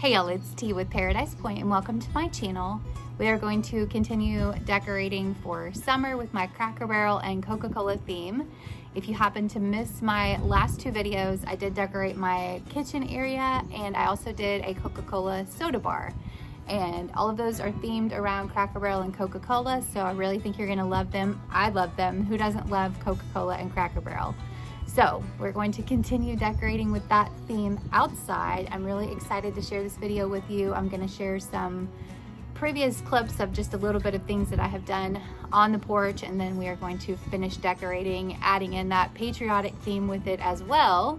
Hey y'all, it's T with Paradise Point and welcome to my channel. We are going to continue decorating for summer with my Cracker Barrel and Coca-Cola theme. If you happen to miss my last two videos, I did decorate my kitchen area and I also did a Coca-Cola soda bar. And all of those are themed around Cracker Barrel and Coca-Cola, so I really think you're gonna love them. I love them. Who doesn't love Coca-Cola and Cracker Barrel? So we're going to continue decorating with that theme outside. I'm really excited to share this video with you. I'm gonna share some previous clips of just a little bit of things that I have done on the porch, and then we are going to finish decorating, adding in that patriotic theme with it as well.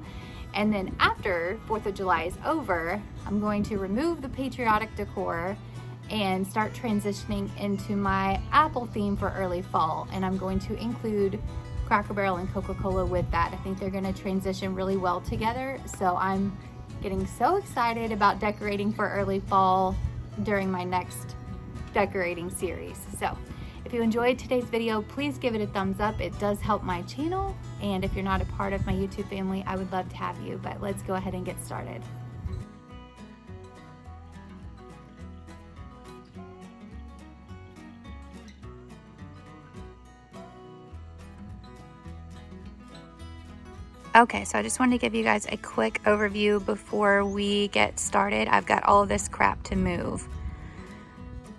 And then after 4th of July is over, I'm going to remove the patriotic decor and start transitioning into my apple theme for early fall. And I'm going to include Cracker Barrel and Coca-Cola with that. I think they're gonna transition really well together. So I'm getting so excited about decorating for early fall during my next decorating series. So if you enjoyed today's video, please give it a thumbs up. It does help my channel. And if you're not a part of my YouTube family, I would love to have you, but let's go ahead and get started. Okay, so I just wanted to give you guys a quick overview before we get started. I've got all of this crap to move.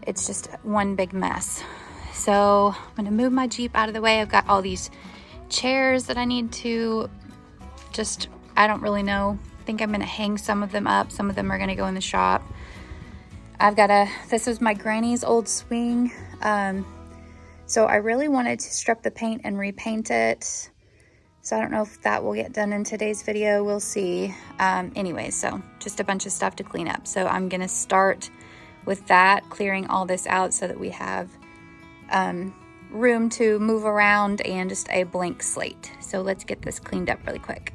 It's just one big mess. So I'm gonna move my Jeep out of the way. I've got all these chairs that I need to I don't really know. I think I'm gonna hang some of them up. Some of them are gonna go in the shop. This was my granny's old swing. So I really wanted to strip the paint and repaint it. So I don't know if that will get done in today's video. We'll see. Anyway, so just a bunch of stuff to clean up. So I'm gonna start with that, clearing all this out so that we have room to move around and just a blank slate. So let's get this cleaned up really quick.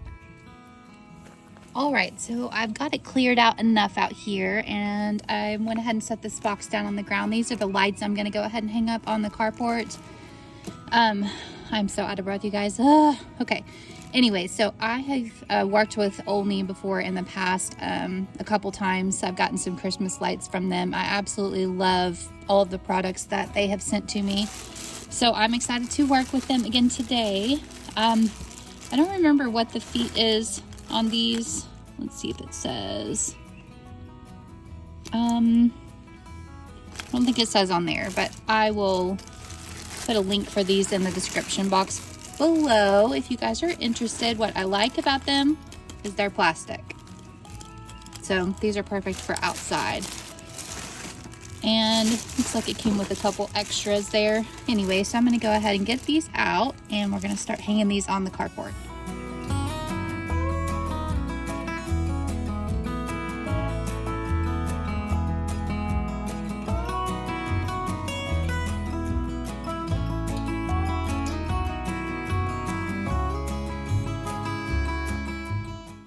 All right, so I've got it cleared out enough out here, and I went ahead and set this box down on the ground. These are the lights I'm gonna go ahead and hang up on the carport. I'm so out of breath, you guys. Okay. Anyway, so I have worked with Olney before in the past a couple times. I've gotten some Christmas lights from them. I absolutely love all of the products that they have sent to me. So I'm excited to work with them again today. I don't remember what the feet is on these. Let's see if it says. I don't think it says on there, but I will put a link for these in the description box below if you guys are interested. What I like about them is they're plastic. So these are perfect for outside. And looks like it came with a couple extras there. Anyway, so I'm gonna go ahead and get these out and we're gonna start hanging these on the carport.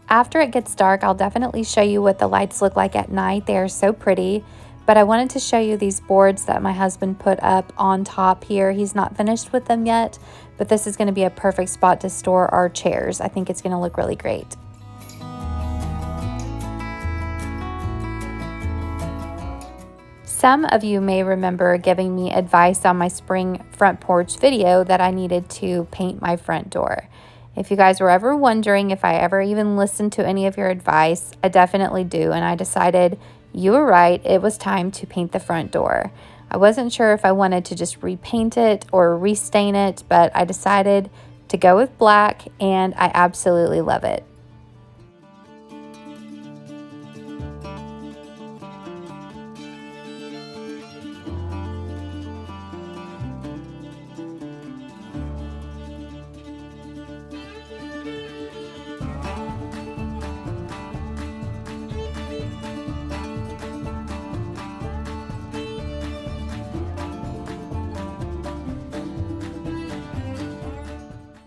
After it gets dark, I'll definitely show you what the lights look like at night. They are so pretty, but I wanted to show you these boards that my husband put up on top here. He's not finished with them yet, but this is going to be a perfect spot to store our chairs. I think it's going to look really great. Some of you may remember giving me advice on my spring front porch video that I needed to paint my front door. If you guys were ever wondering if I ever even listened to any of your advice, I definitely do. And I decided you were right. It was time to paint the front door. I wasn't sure if I wanted to just repaint it or restain it, but I decided to go with black and I absolutely love it.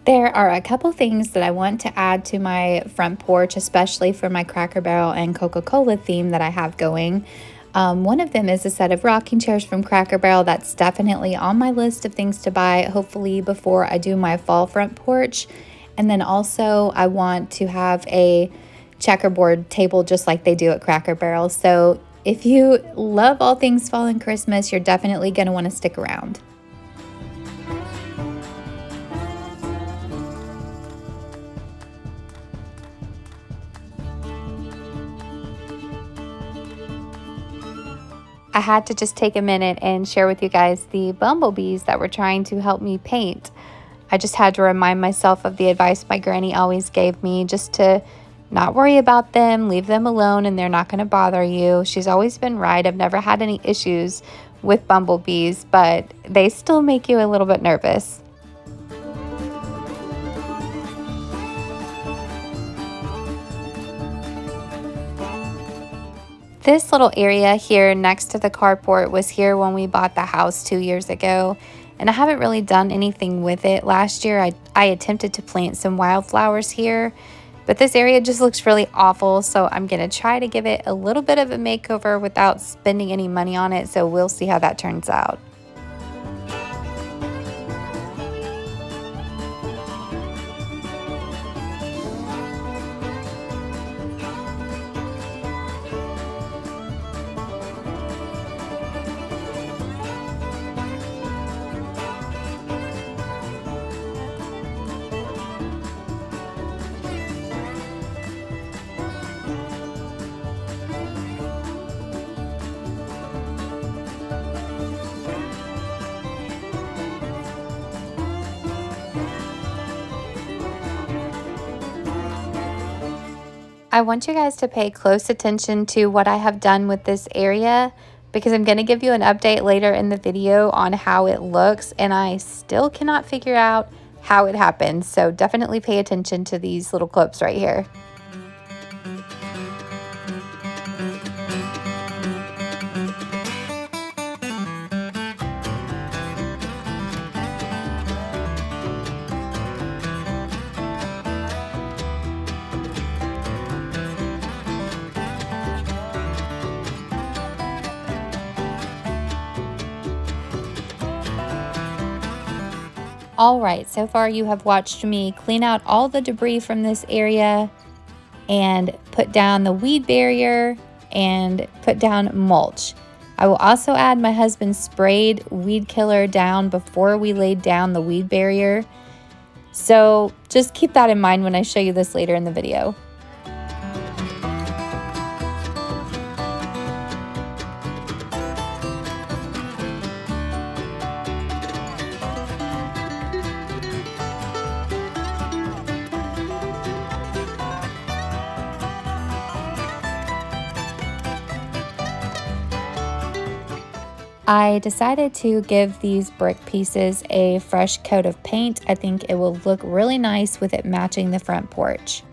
There are a couple things that I want to add to my front porch, especially for my Cracker Barrel and Coca-Cola theme that I have going. One of them is a set of rocking chairs from Cracker Barrel. That's definitely on my list of things to buy, hopefully before I do my fall front porch. And then also I want to have a checkerboard table just like they do at Cracker Barrel. So if you love all things fall and Christmas, you're definitely going to want to stick around. I had to just take a minute and share with you guys the bumblebees that were trying to help me paint. I just had to remind myself of the advice my granny always gave me, just to not worry about them, leave them alone, and they're not going to bother you. She's always been right. I've never had any issues with bumblebees, but they still make you a little bit nervous. This little area here next to the carport was here when we bought the house 2 years ago, and I haven't really done anything with it. Last year I attempted to plant some wildflowers here, but this area just looks really awful, so I'm going to try to give it a little bit of a makeover without spending any money on it, so we'll see how that turns out. I want you guys to pay close attention to what I have done with this area, because I'm going to give you an update later in the video on how it looks, and I still cannot figure out how it happened. So definitely pay attention to these little clips right here. All right, so far you have watched me clean out all the debris from this area and put down the weed barrier and put down mulch. I will also add my husband's sprayed weed killer down before we laid down the weed barrier. So just keep that in mind when I show you this later in the video. I decided to give these brick pieces a fresh coat of paint. I think it will look really nice with it matching the front porch.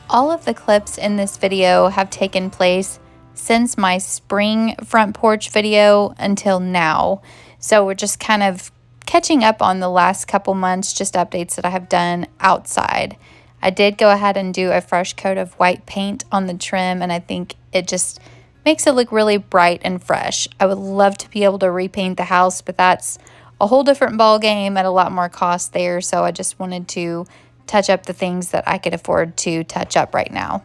All of the clips in this video have taken place since my spring front porch video until now. So we're just kind of catching up on the last couple months, just updates that I have done outside. I did go ahead and do a fresh coat of white paint on the trim, and I think it just makes it look really bright and fresh. I would love to be able to repaint the house, but that's a whole different ball game at a lot more cost there. So I just wanted to touch up the things that I could afford to touch up right now.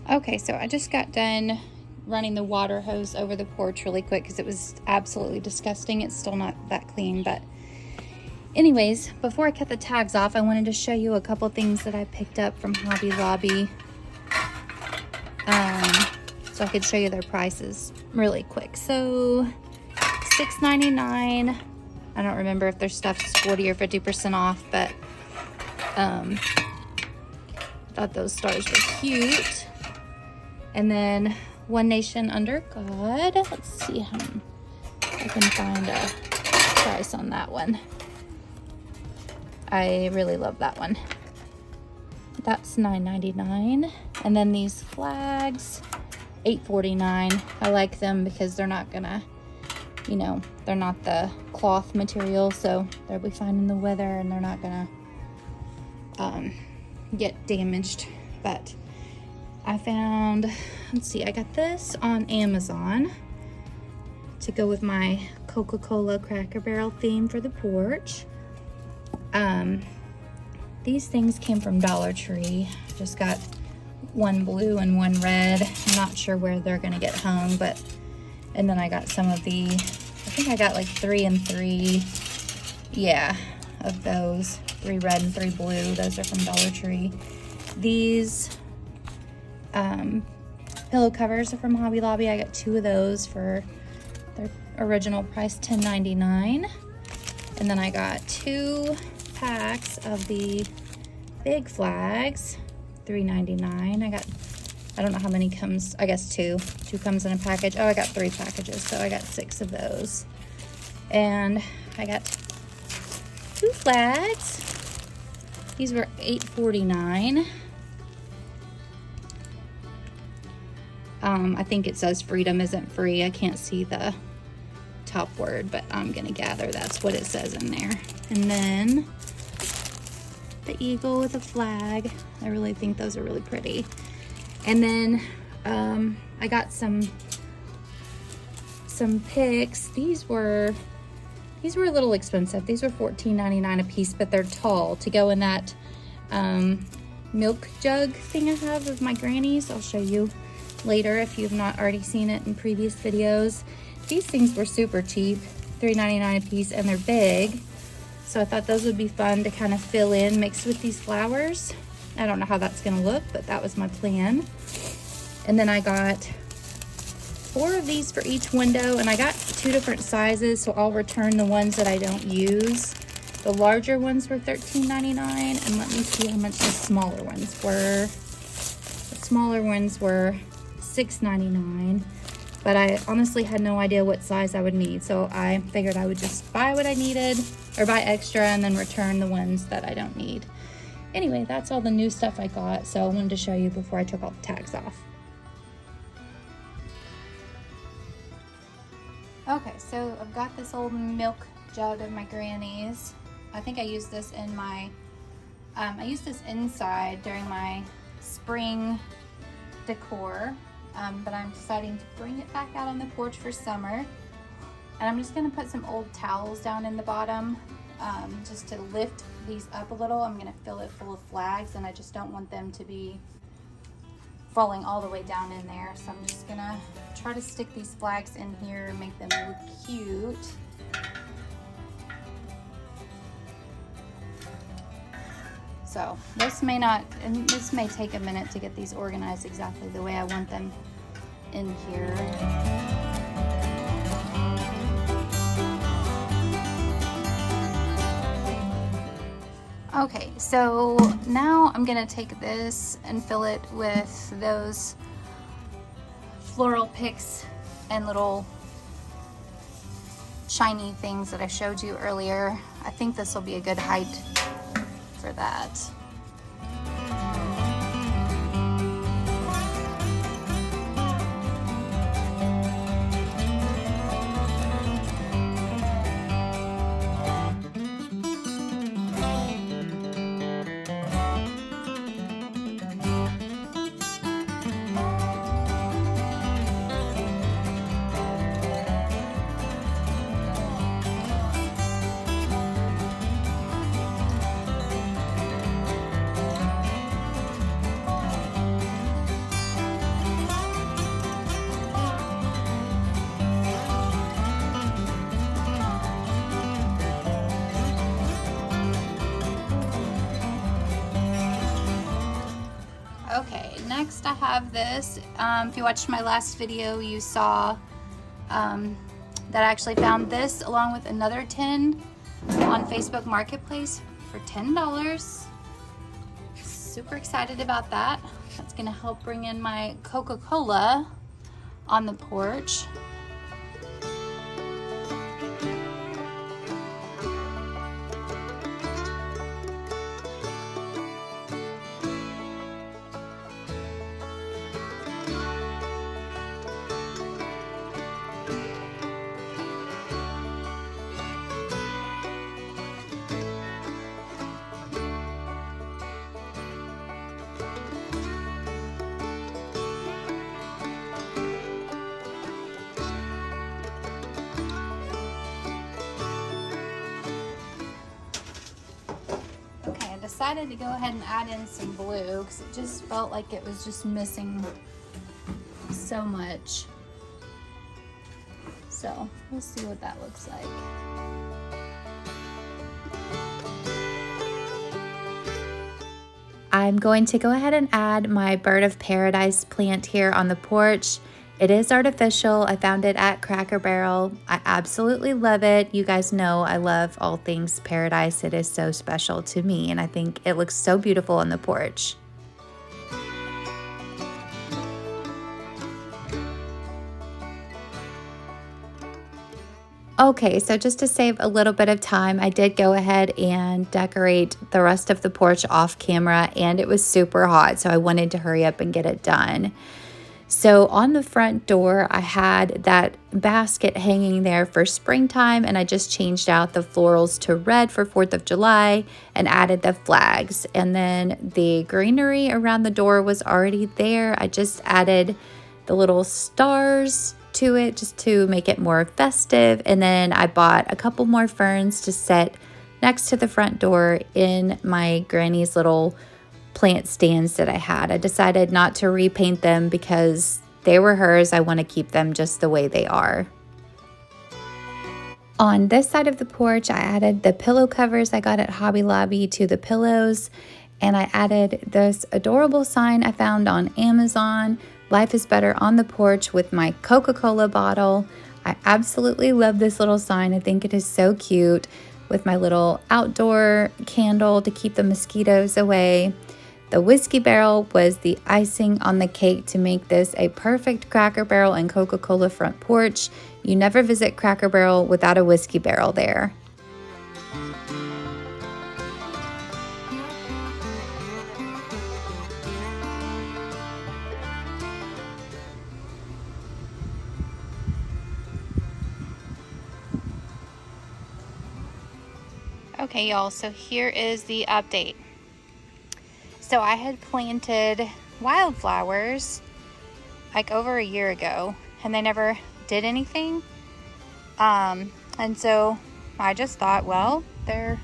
Okay, so I just got done running the water hose over the porch really quick because it was absolutely disgusting. It's still not that clean, but anyways, before I cut the tags off, I wanted to show you a couple things that I picked up from Hobby Lobby, so I could show you their prices really quick. So $6.99. I don't remember if their stuff's 40 or 50% off, but thought those stars were cute. And then One Nation Under God. Let's see if I can find a price on that one. I really love that one. That's $9.99. And then these flags, $8.49. I like them because they're not gonna, you know, they're not the cloth material, so they'll be fine in the weather and they're not gonna get damaged. But I found, let's see, I got this on Amazon to go with my Coca-Cola Cracker Barrel theme for the porch. These things came from Dollar Tree. Just got one blue and one red. I'm not sure where they're gonna get hung, but, and then I got some of the, I think I got like 3 and 3, yeah, of those. 3 red and 3 blue. Those are from Dollar Tree. These pillow covers are from Hobby Lobby. I got 2 of those for their original price, $10.99. And then I got 2 packs of the big flags, $3.99. I don't know how many comes, I guess 2 comes in a package. Oh, I got 3 packages, so I got 6 of those. And I got 2 flags. These were $8.49. I think it says freedom isn't free. I can't see the top word, but I'm gonna gather that's what it says in there. And then the eagle with a flag. I really think those are really pretty. And then I got some picks. These were a little expensive. These were $14.99 a piece, but they're tall to go in that milk jug thing I have of my granny's. I'll show you later if you've not already seen it in previous videos. These things were super cheap, $3.99 a piece, and they're big. So I thought those would be fun to kind of fill in mixed with these flowers. I don't know how that's gonna look, but that was my plan. And then I got 4 of these for each window, and I got 2 different sizes, so I'll return the ones that I don't use. The larger ones were $13.99, and let me see how much the smaller ones were. The smaller ones were $6.99, but I honestly had no idea what size I would need, so I figured I would just buy what I needed, or buy extra, and then return the ones that I don't need. Anyway, that's all the new stuff I got, so I wanted to show you before I took all the tags off. Okay, so I've got this old milk jug of my granny's. I think I used this in my, I used this inside during my spring decor, but I'm deciding to bring it back out on the porch for summer. And I'm just gonna put some old towels down in the bottom, just to lift these up a little. I'm gonna fill it full of flags, and I just don't want them to be falling all the way down in there. So I'm just gonna try to stick these flags in here and make them look cute. So this may take a minute to get these organized exactly the way I want them in here. Okay, so now I'm gonna take this and fill it with those floral picks and little shiny things that I showed you earlier. I think this will be a good height for that. next I have this. If you watched my last video, you saw that I actually found this along with another tin on Facebook Marketplace for $10. Super excited about that. That's gonna help bring in my Coca-Cola on the porch. Decided to go ahead and add in some blue because it just felt like it was just missing so much. So we'll see what that looks like. I'm going to go ahead and add my bird of paradise plant here on the porch. It is artificial. I found it at Cracker Barrel. I absolutely love it. You guys know I love all things paradise. It is so special to me, and I think it looks so beautiful on the porch. Okay, so just to save a little bit of time, I did go ahead and decorate the rest of the porch off camera, and it was super hot, so I wanted to hurry up and get it done. So on the front door, I had that basket hanging there for springtime, and I just changed out the florals to red for 4th of July and added the flags. And then the greenery around the door was already there. I just added the little stars to it just to make it more festive. And then I bought a couple more ferns to set next to the front door in my granny's little plant stands that I had. I decided not to repaint them because they were hers. I want to keep them just the way they are. On this side of the porch, I added the pillow covers I got at Hobby Lobby to the pillows, and I added this adorable sign I found on Amazon, Life is Better on the Porch, with my Coca-Cola bottle. I absolutely love this little sign. I think it is so cute, with my little outdoor candle to keep the mosquitoes away. The whiskey barrel was the icing on the cake to make this a perfect Cracker Barrel and Coca-Cola front porch. You never visit Cracker Barrel without a whiskey barrel there. Okay, y'all, so here is the update. So I had planted wildflowers like over a year ago, and they never did anything. And so I just thought, well, they're,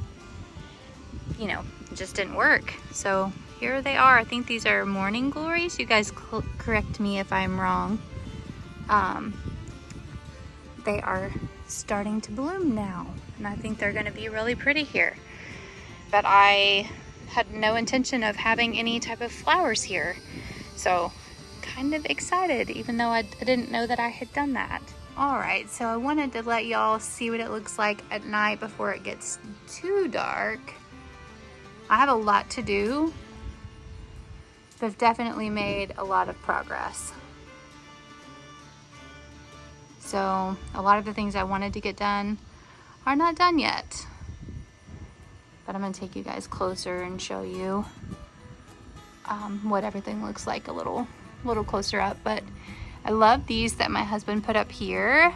it just didn't work. So here they are. I think these are morning glories. You guys correct me if I'm wrong. They are starting to bloom now, and I think they're going to be really pretty here. But I had no intention of having any type of flowers here, so kind of excited, even though I didn't know that I had done that. All right, so I wanted to let y'all see what it looks like at night before it gets too dark. I have a lot to do, but I've definitely made a lot of progress. So a lot of the things I wanted to get done are not done yet. But I'm gonna take you guys closer and show you what everything looks like a little closer up. But I love these that my husband put up here.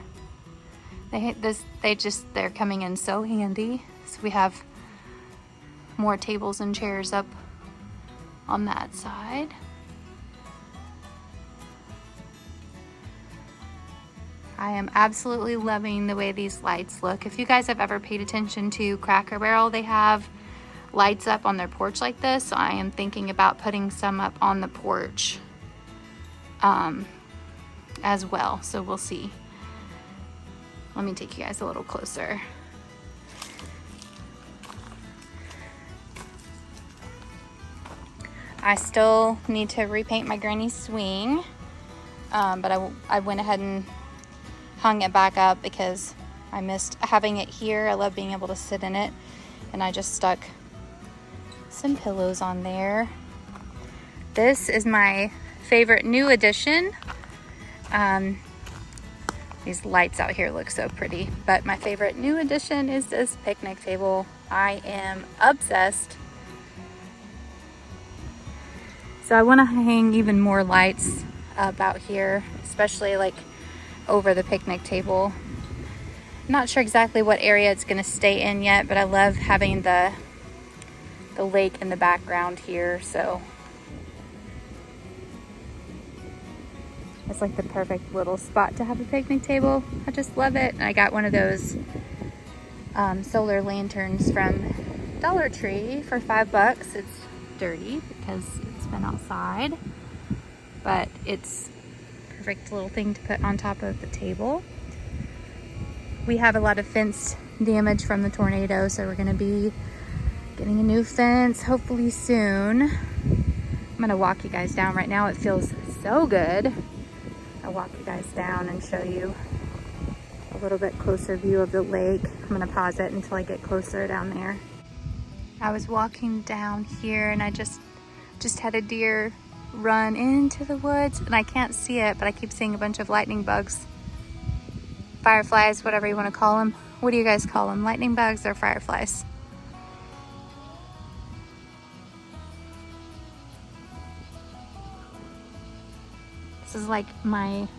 They're coming in so handy. So we have more tables and chairs up on that side. I am absolutely loving the way these lights look. If you guys have ever paid attention to Cracker Barrel, they have lights up on their porch like this. So I am thinking about putting some up on the porch as well. So we'll see. Let me take you guys a little closer. I still need to repaint my granny swing, but I went ahead and hung it back up because I missed having it here. I love being able to sit in it, and I just stuck some pillows on there. This is my favorite new addition. These lights out here look so pretty, but my favorite new addition is this picnic table. I am obsessed. So I want to hang even more lights up out here, especially like over the picnic table. I'm not sure exactly what area it's going to stay in yet, but I love having the lake in the background here, so it's like the perfect little spot to have a picnic table. I just love it. And I got one of those solar lanterns from Dollar Tree for $5. It's dirty because it's been outside, but it's a perfect little thing to put on top of the table. We have a lot of fence damage from the tornado, so we're gonna be getting a new fence hopefully soon. I'm gonna walk you guys down right now. It feels so good. I'll walk you guys down and show you a little bit closer view of the lake. I'm gonna pause it until I get closer down there. I was walking down here and I just had a deer run into the woods, and I can't see it, but I keep seeing a bunch of lightning bugs. Fireflies, whatever you want to call them. What do you guys call them? Lightning bugs or fireflies? This is like my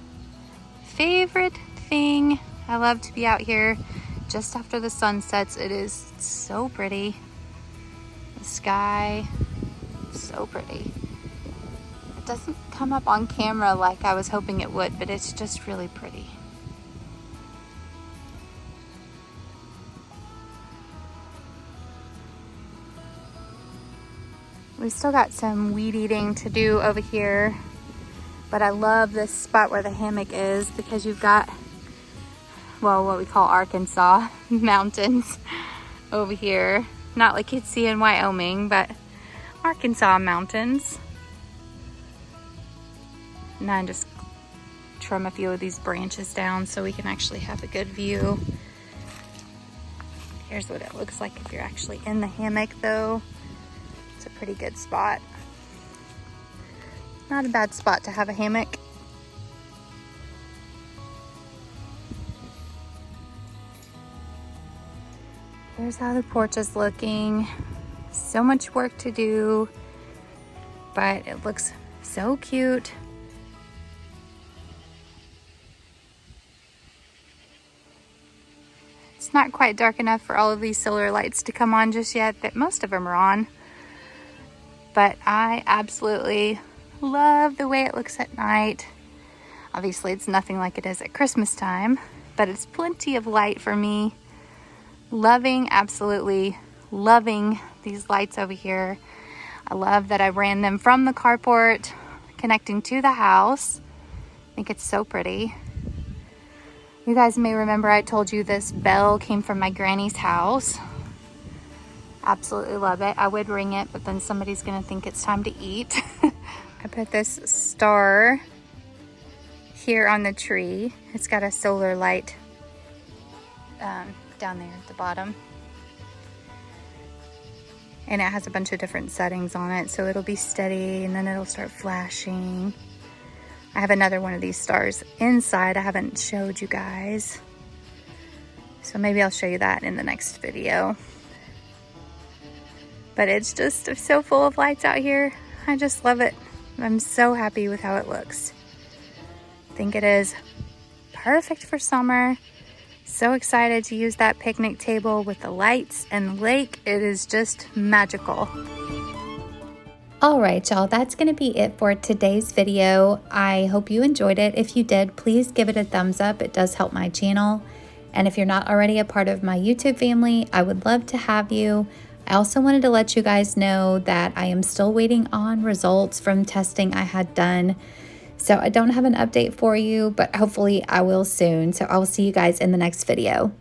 favorite thing. I love to be out here just after the sun sets. It is so pretty. The sky, so pretty. It doesn't come up on camera like I was hoping it would, but it's just really pretty. We still got some weed eating to do over here, but I love this spot where the hammock is because you've got, well, what we call Arkansas mountains over here. Not like you'd see in Wyoming, but Arkansas mountains. And I just trim a few of these branches down so we can actually have a good view. Here's what it looks like if you're actually in the hammock though. It's a pretty good spot. Not a bad spot to have a hammock. Here's how the porch is looking. So much work to do, but it looks so cute. It's not quite dark enough for all of these solar lights to come on just yet, but most of them are on. But I absolutely love the way it looks at night. Obviously, it's nothing like it is at Christmas time, but it's plenty of light for me. Loving, absolutely loving these lights over here. I love that I ran them from the carport connecting to the house. I think it's so pretty. You guys may remember I told you this bell came from my granny's house. Absolutely love it. I would ring it, but then somebody's gonna think it's time to eat. I put this star here on the tree. It's got a solar light down there at the bottom. And it has a bunch of different settings on it, so it'll be steady and then it'll start flashing. I have another one of these stars inside I haven't showed you guys. So maybe I'll show you that in the next video. But it's just so full of lights out here. I just love it. I'm so happy with how it looks. I think it is perfect for summer. So excited to use that picnic table with the lights and the lake. It is just magical. All right, y'all, that's going to be it for today's video. I hope you enjoyed it. If you did, please give it a thumbs up. It does help my channel. And if you're not already a part of my YouTube family, I would love to have you. I also wanted to let you guys know that I am still waiting on results from testing I had done. So I don't have an update for you, but hopefully I will soon. So I will see you guys in the next video.